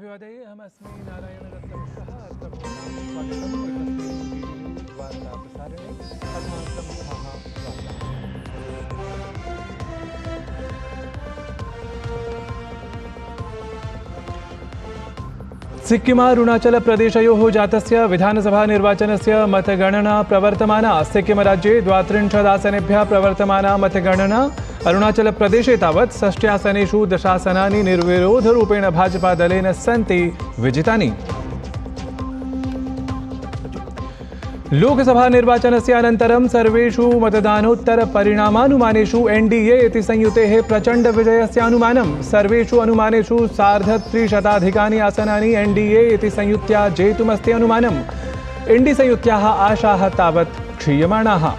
अभिवादये अहमस्मि नारायणदत्तमिश्रः। अत्र भवतां स्वागतम् एकस्मिन् न्यूस् वार्ताप्रसारणे। अधुना प्रमुखाः वार्ताः। सिक्किम-अरुणाचलप्रदेशयोः जातस्य विधानसभानिर्वाचनस्य मतगणना प्रवर्तमाना। सिक्किमराज्ये 32 आसनेभ्यः प्रवर्तमाना मतगणना। अरुणाचलप्रदेशे तावत् 6 आसनेषु 10 आसनानि निर्विरोधरूपेण भाजपादलेन सन्ति विजितानि। लोकसभानिर्वाचनस्य अनन्तरं सर्वेषु मतदानोत्तरपरिणामानुमानेषु एनडीए इति संयुतेः प्रचण्डविजयस्य अनुमानम्। सर्वेषु अनुमानेषु 350 आसनानि एनडीए इति संयुत्या जेतुमस्ति अनुमानम्। एनडी संयुत्याः आशाः तावत् क्षीयमाणाः।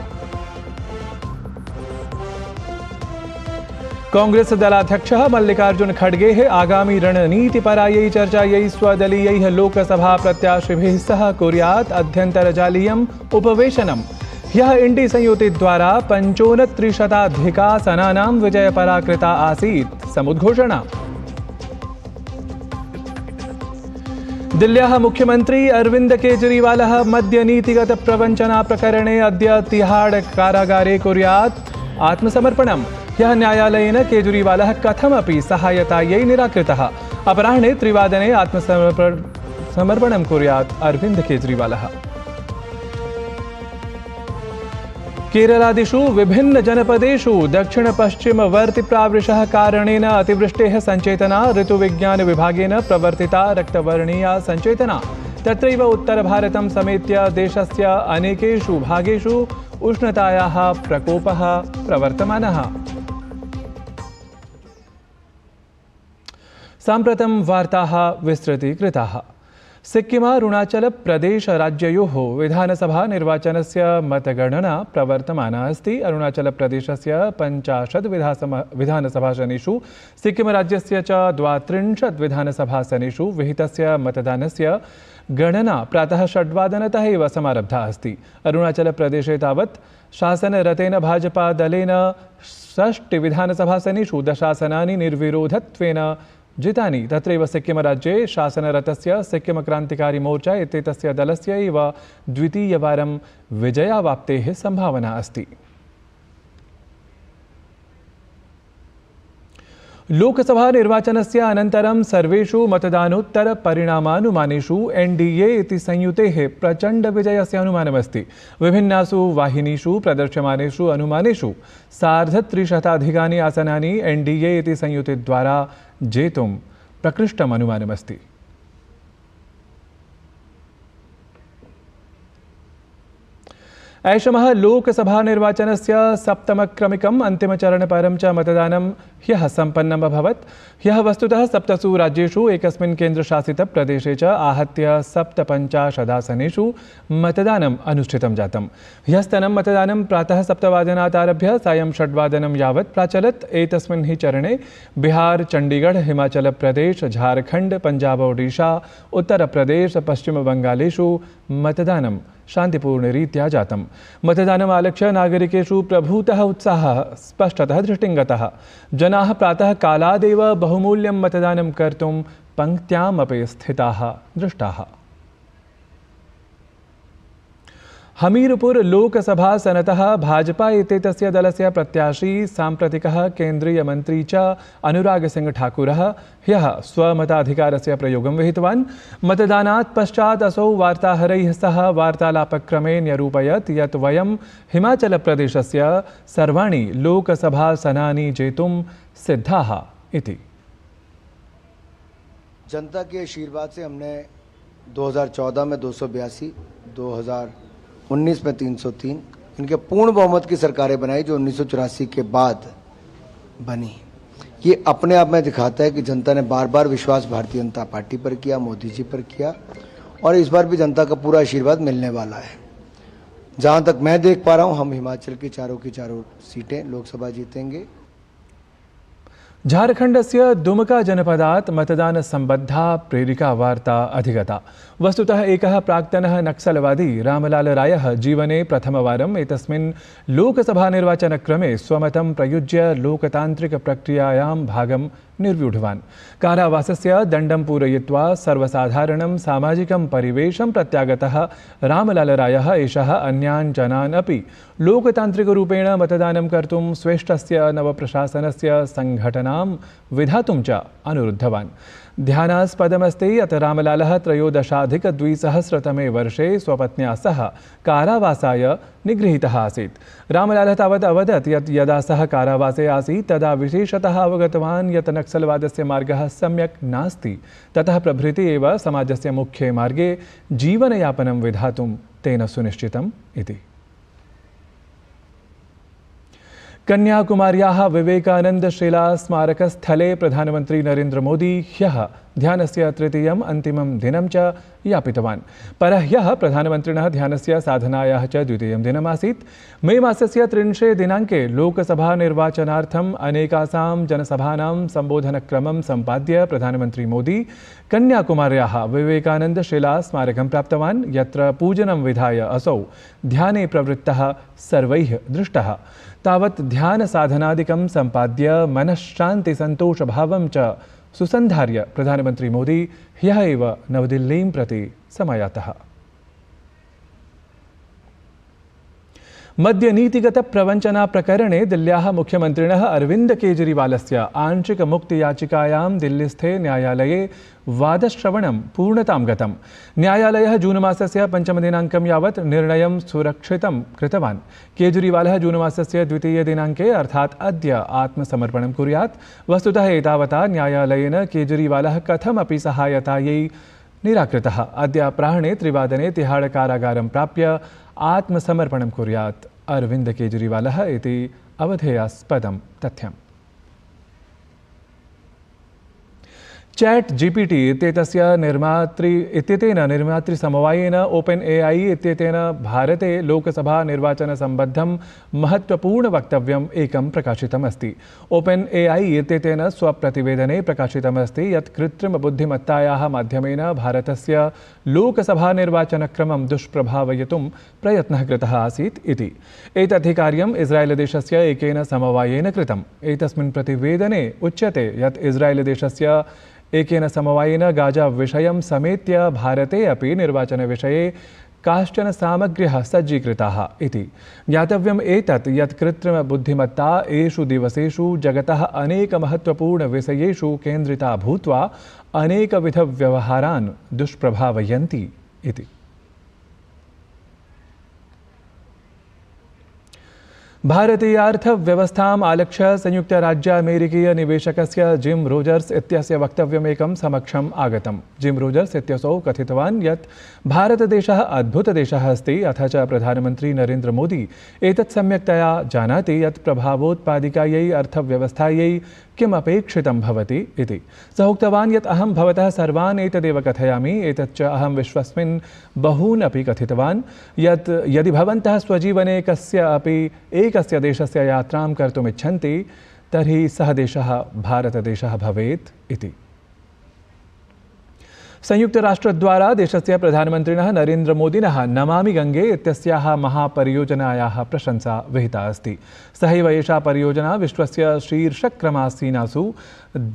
कांग्रेस दलाध्यक्षः मल्लिकार्जुन खड़गे आगामी रणनीतिपरायै चर्चायै स्वदलीयैः लोकसभा प्रत्याशिभिः सह कुर्यात् अभ्यन्तरजालीयम् उपवेशनम्। ह्यः इंडी संयुतिद्वारा 65% आसनानां विजयपराकृता आसीत् समुद्घोषणा। दिल्ल्याः मुख्यमन्त्री अरविन्द केजरीवालः मद्यनीतिगत प्रवञ्चना प्रकरणे अद्य तिहाड़ कारागारे कुर्यात् आत्मसमर्पणम्। ह्यः न्यायालयेन केजरीवालः कथमपि सहायतायै निराकृतः। अपराह्णे 3 वादने आत्मसमर्पणं कुर्यात् अरविन्द केजरीवालः। केरलादिषु विभिन्न जनपदेषु दक्षिण-पश्चिमवर्तिप्रावृषः कारणेन अतिवृष्टेः सञ्चेतना। ऋतुविज्ञान विभागेन प्रवर्तिता रक्तवर्णीया सञ्चेतना। तत्रैव उत्तरभारतं समेत्य देशस्य अनेकेषु भागेषु उष्णतायाः प्रकोपः प्रवर्तमानः। साम्प्रतं वार्ताः विस्तृतीकृताः। सिक्किम-अरुणाचलप्रदेशराज्ययोः विधानसभानिर्वाचनस्य मतगणना प्रवर्तमाना अस्ति। अरुणाचलप्रदेशस्य 50 विधानसभासनेषु सिक्किमराज्यस्य च 32 विधानसभासनेषु विहितस्य मतदानस्य गणना प्रातः 6 वादनतः एव समारब्धा अस्ति। अरुणाचलप्रदेशे तावत् शासनरतेन भाजपादलेन 6 विधानसभासनेषु 10 आसनानि निर्विरोधत्वेन जितानि। तत्रैव सिक्किमराज्ये शासनरतस्य सिक्किम क्रान्तिकारी मोर्चा इत्येतस्य दलस्य एव द्वितीयवारं विजयावाप्तेः सम्भावना अस्ति। लोकसभा निर्वाचनस्य अनन्तरं सर्वेषु मतदानोत्तरपरिणामानुमानेषु एनडीए इति संयुतेः प्रचण्डविजयस्य अनुमानमस्ति। विभिन्नासु वाहिनीषु प्रदर्श्यमानेषु अनुमानेषु 350 आसनानि एनडीए इति संयुतिद्वारा जेतुं प्रकृष्टम् अनुमानमस्ति। ऐषमः लोकसभानिर्वाचनस्य 7मक्रमिकम् अन्तिमचरणपरं च मतदानं ह्यः सम्पन्नम् अभवत्। ह्यः वस्तुतः 7 राज्येषु एकस्मिन् केन्द्रशासितप्रदेशे च आहत्य 57 आसनेषु मतदानम् अनुष्ठितं जातम्। ह्यस्तनं मतदानं प्रातः 7 वादनात् आरभ्य सायं 6 वादनं यावत् प्राचलत्। एतस्मिन् हि चरणे बिहार, चण्डीगढ़, हिमाचल प्रदेश, झारखण्ड, पञ्जाब, ओडिशा, उत्तरप्रदेश, पश्चिमबङ्गालेषु मतदानं शान्तिपूर्णरीत्या जातम्। मतदानम् आलक्ष्य नागरिकेषु प्रभूतः उत्साहः स्पष्टतः दृष्टिङ्गतः। जनाः प्रातः कालादेव बहुमूल्यं मतदानं कर्तुं पङ्क्त्यामपि स्थिताः दृष्टाः। हमीरपुर लोकसभासनतः भाजपा इत्येतस्य दलस्य प्रत्याशी साम्प्रतिकः केन्द्रीयमन्त्री च अनुराग सिंह ठाकुरः ह्यः स्वमताधिकारस्य प्रयोगं विहितवान्। मतदानात् पश्चात् असौ वार्ताहरैः सह वार्तालापक्रमे न्यरूपयत् यत् वयं हिमाचलप्रदेशस्य सर्वाणि लोकसभासनानि जेतुं सिद्धाः इति। जनता के आशीर्वाद से हमने 2014 में 282, 2019 में 303 इनके पूर्ण बहुमत की सरकारें बनाई जो 1984 के बाद बनी। ये अपने आप में दिखाता है कि जनता ने बार बार विश्वास भारतीय जनता पार्टी पर किया, मोदी जी पर किया और इस बार भी जनता का पूरा आशीर्वाद मिलने वाला है। जहां तक मैं देख पा रहा हूं हम हिमाचल की चारों सीटें लोकसभा जीतेंगे। झारखण्डस्य दुमका जनपदात् मतदानसम्बद्धा प्रेरिका वार्ता अधिगता। वस्तुतः एकः प्राक्तनः नक्सलवादी रामलाल रायः जीवने प्रथमवारम् एतस्मिन् लोकसभानिर्वाचनक्रमे स्वमतं प्रयुज्य लोकतान्त्रिकप्रक्रियायां भागं निर्व्यूढवान्। कारावासस्य दण्डं पूरयित्वा सर्वसाधारणं सामाजिकं परिवेशं प्रत्यागतः रामलालरायः एषः अन्यान् जनान् अपि लोकतान्त्रिकरूपेण मतदानं कर्तुं स्वेष्टस्य नवप्रशासनस्य सङ्घटनां विधातुं च अनुरुद्धवान्। ध्यानास्पदमस्ति यत् रामलालः 13-द्विसहस्रतमे वर्षे स्वपत्न्या सह कारावासाय निगृहीतः आसीत्। रामलालः तावत् अवदत् यत् यदा सः कारावासे आसीत् तदा विशेषतः अवगतवान् यत् नक्सलवादस्य मार्गः सम्यक् नास्ति। ततः प्रभृति एव समाजस्य मुख्ये मार्गे जीवनयापनं विधातुं तेन सुनिश्चितम् इति। कन्याकुमार्याः विवेकानन्दशिलास्मारकस्थले प्रधानमन्त्री नरेन्द्र मोदी ह्यः ध्यानस्य तृतीयम् अन्तिमं दिनं च यापितवान्। परह्यः प्रधानमन्त्रिणः ध्यानस्य साधनायाः च द्वितीयं दिनमासीत्। मे मासस्य 30 दिनाङ्के लोकसभानिर्वाचनार्थम् अनेकासां जनसभानां सम्बोधनक्रमं सम्पाद्य प्रधानमन्त्री मोदी कन्याकुमार्याः विवेकानन्दशिलास्मारकं प्राप्तवान्, यत्र पूजनं विधाय असौ ध्याने प्रवृत्तः सर्वैः दृष्टः। तावत् ध्यानसाधनादिकं सम्पाद्य मनःशान्तिसन्तोषभावं च सुसन्धार्य प्रधानमन्त्री मोदी ह्यः एव नवदिल्लीं प्रति समायातः। मद्यनीतिगतप्रवञ्चनाप्रकरणे दिल्ल्याः मुख्यमन्त्रिणः अरविन्द केजरीवालस्य आंशिकमुक्तियाचिकायां दिल्लीस्थे न्यायालये वादश्रवणं पूर्णतां गतम्। न्यायालयः जूनमासस्य 5 दिनाङ्कं यावत् निर्णयं सुरक्षितं कृतवान्। केजरीवालः जूनमासस्य 2 दिनाङ्के अर्थात् अद्य आत्मसमर्पणं कुर्यात्। वस्तुतः एतावता न्यायालयेन केजरीवालः कथमपि सहायतायै निराकृतः। अद्य अपराह्णे 3 वादने तिहाड़ कारागारं प्राप्य आत्मसमर्पणं कुर्यात् अरविन्द केजरीवालः इति अवधेयास्पदं तथ्यम्। चैट जीपीटी इत्येतस्य निर्मातृसमवायेन ओपन एआई इत्येतेन भारते लोकसभा निर्वाचनसम्बद्धं महत्त्वपूर्णवक्तव्यम् एकं प्रकाशितमस्ति। ओपन एआई इत्येतेन स्वप्रतिवेदने प्रकाशितमस्ति यत् कृत्रिमबुद्धिमत्तायाः माध्यमेन भारतस्य लोकसभा निर्वाचनक्रमं दुष्प्रभावयितुं प्रयत्नः कृतः आसीत् इति। एतद्धि कार्यम् इस्रायेलदेशस्य एकेन समवायेन कृतम्। एतस्मिन् प्रतिवेदने उच्यते यत् इस्रायेलदेशस्य एकेन समवायेन गाजा विषयं समेत्य भारते अपि निर्वाचनविषये काश्चन सामग्र्यः सज्जीकृताः इति। ज्ञातव्यम् एतत् यत् कृत्रिमबुद्धिमत्ता एषु दिवसेषु जगतः अनेकमहत्त्वपूर्णविषयेषु केन्द्रिता भूत्वा अनेकविधव्यवहारान् दुष्प्रभावयन्ति इति। भारतीयार्थव्यवस्थाम् आलक्ष्य संयुक्तराज्यामेरिकीय निवेशकस्य जिम रोजर्स इत्यस्य वक्तव्यमेकं समक्षम् आगतम्। जिम रोजर्स इत्यसौ कथितवान् यत् भारतदेशः अद्भुतदेशः अस्ति, अथ च प्रधानमन्त्री नरेन्द्र मोदी एतत् सम्यक्तया जानाति यत् प्रभावोत्पादिकायै अर्थव्यवस्थायै किम् अपेक्षितं भवति इति। सः उक्तवान् यत् अहं भवतः सर्वान् एतदेव कथयामि, एतच्च अहं विश्वस्मिन् बहून् अपि कथितवान् यत् यदि भवन्तः स्वजीवने एकस्य देशस्य यात्रां कर्तुमिच्छन्ति तर्हि सः देशः भारतदेशः भवेत् इति। संयुक्तराष्ट्रद्वारा देशस्य प्रधानमन्त्रिणः नरेन्द्र मोदिनः नमामि गङ्गे इत्यस्याः महापरियोजनायाः प्रशंसा विहिता अस्ति। सहैव एषा परियोजना विश्वस्य शीर्षक्रमासीनासु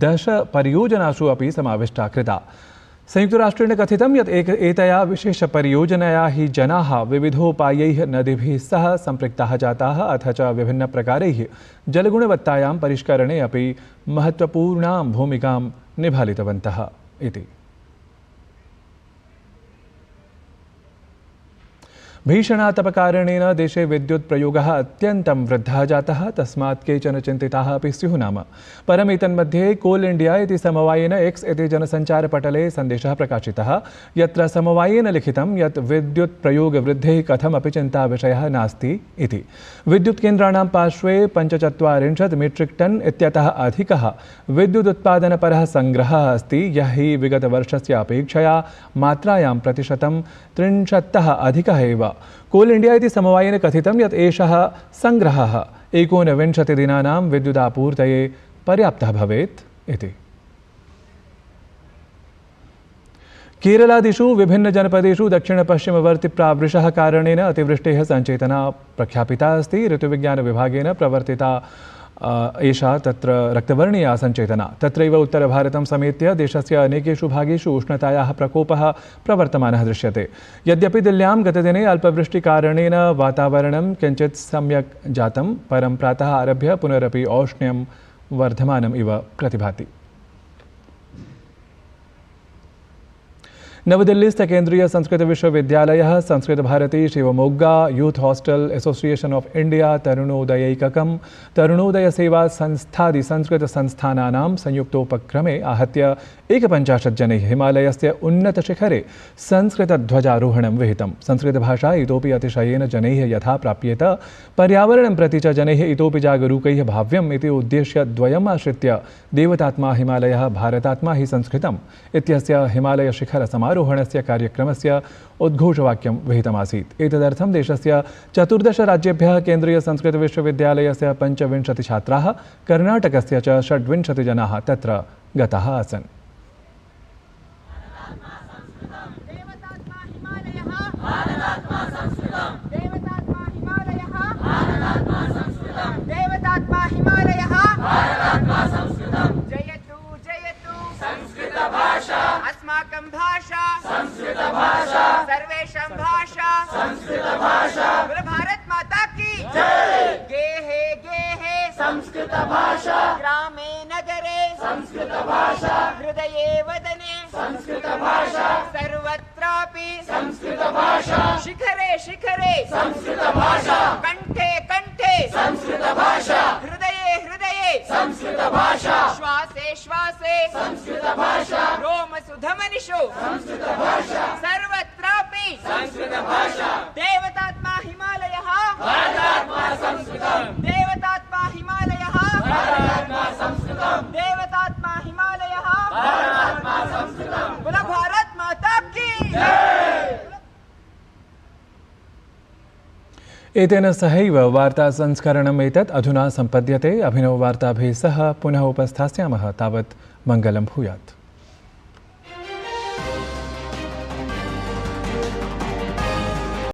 10 परियोजनासु अपि समाविष्टा कृता। संयुक्तराष्ट्रेण कथितं यत् एतया विशेषपरियोजनया हि जनाः विविधोपायैः नदीभिः सह सम्पृक्ताः जाताः, अथ च विभिन्नप्रकारैः जलगुणवत्तायां परिष्करणे अपि महत्त्वपूर्णां भूमिकां निभालितवन्तः इति। भीषणातपकारणेन देशे विद्युत् प्रयोगः अत्यन्तं वृद्धः जातः, तस्मात् केचन चिन्तिताः अपि स्युः नाम। परम् एतन्मध्ये कोल इंडिया इति समवायेन एक्स इति जनसञ्चारपटले सन्देशः प्रकाशितः, यत्र समवायेन लिखितं यत् विद्युत् प्रयोगवृद्धेः कथमपि चिन्ताविषयः नास्ति इति। विद्युत्केन्द्राणां पार्श्वे 45 मीट्रिक टन् इत्यतः अधिकः विद्युदुत्पादनपरः सङ्ग्रहः अस्ति, यः हि विगतवर्षस्य अपेक्षया मात्रायां प्रतिशतं 30 अधिकः एव। कोल इंडिया इति समवायेन कथितं यत् एषः सङ्ग्रहः 29 दिनानां विद्युदापूर्तये पर्याप्तः भवेत् इति। केरलादिषु विभिन्नजनपदेषु दक्षिणपश्चिमवर्तिप्रावृषः कारणेन अतिवृष्टेः सञ्चेतना प्रख्यापिता अस्ति। ऋतुविज्ञानविभागेन प्रवर्तिता एषा तत्र रक्तवर्णीया सञ्चेतना। तत्रैव उत्तरभारतं समेत्य देशस्य अनेकेषु भागेषु उष्णतायाः प्रकोपः प्रवर्तमानः दृश्यते। यद्यपि दिल्ल्यां गतदिने अल्पवृष्टिकारणेन वातावरणं किञ्चित् सम्यक् जातं, परं प्रातः आरभ्य पुनरपि औष्ण्यं वर्धमानम् इव प्रतिभाति। नवदिल्लीस्थ केन्द्रीय संस्कृत विश्वविद्यालयः, Sanskrit Bharati, Shivamogga, youth hostel association of India, तरुणोदयैककं, तरुणोदय सेवा संस्थादि संस्कृत संस्थानानां संयुक्तोपक्रमे आहत्य 51 जनैः हिमालयस्य उन्नतशिखरे संस्कृतध्वजारोहणं विहितं। संस्कृतभाषा इतोपि अतिशयेन जनैः यथा प्राप्येत, पर्यावरणं प्रति च जनैः इतोपि जागरूकैः भाव्यम् इति उद्देश्य द्वयम् आश्रित्य देवतात्मा हिमालयः भारतात्मा हि संस्कृतम् इत्यस्य हिमालयशिखर समारोहणस्य कार्यक्रमस्य उद्घोषवाक्यं विहितमासीत्। एतदर्थं देशस्य 14 राज्येभ्यः केन्द्रीय संस्कृत विश्वविद्यालयस्य 25 छात्राः, कर्णाटकस्य च 26 जनाः तत्र गताः आसन्। जयतु जयतु संस्कृत भाषा, अस्माकं भाषा संस्कृत भाषा, सर्वेषां भाषा संस्कृत भाषा। बोलो भारत माता की जय। गेहे संस्कृत भाषा, ग्रामे नगरे संस्कृत भाषा, हृदये वदने संस्कृत भाषा, सर्वत्रापि संस्कृत भाषा, शिखरे शिखरे संस्कृत भाषा, कंठे कंठे संस्कृत भाषा, हृदये हृदये संस्कृत भाषा, श्वासे श्वासे संस्कृत भाषा, रोमसुधमनिषु संस्कृत भाषा, सर्वत्रापि संस्कृत भाषा। देवतात्मा हिमालयः भारतात्मा संस्कृतम्, देवतात्मा हिमालयः भारतात्मा संस्कृतम्, देवतात्मा हिमालयः भारतात्मा संस्कृतम्। बोलो भारत माता की जय। एतेन सहैव वार्ता संस्करणम् एतत् अधुना सम्पद्यते। अभिनववार्ताभिः सह पुनः उपस्थास्यामः। तावत् मङ्गलं भूयात्।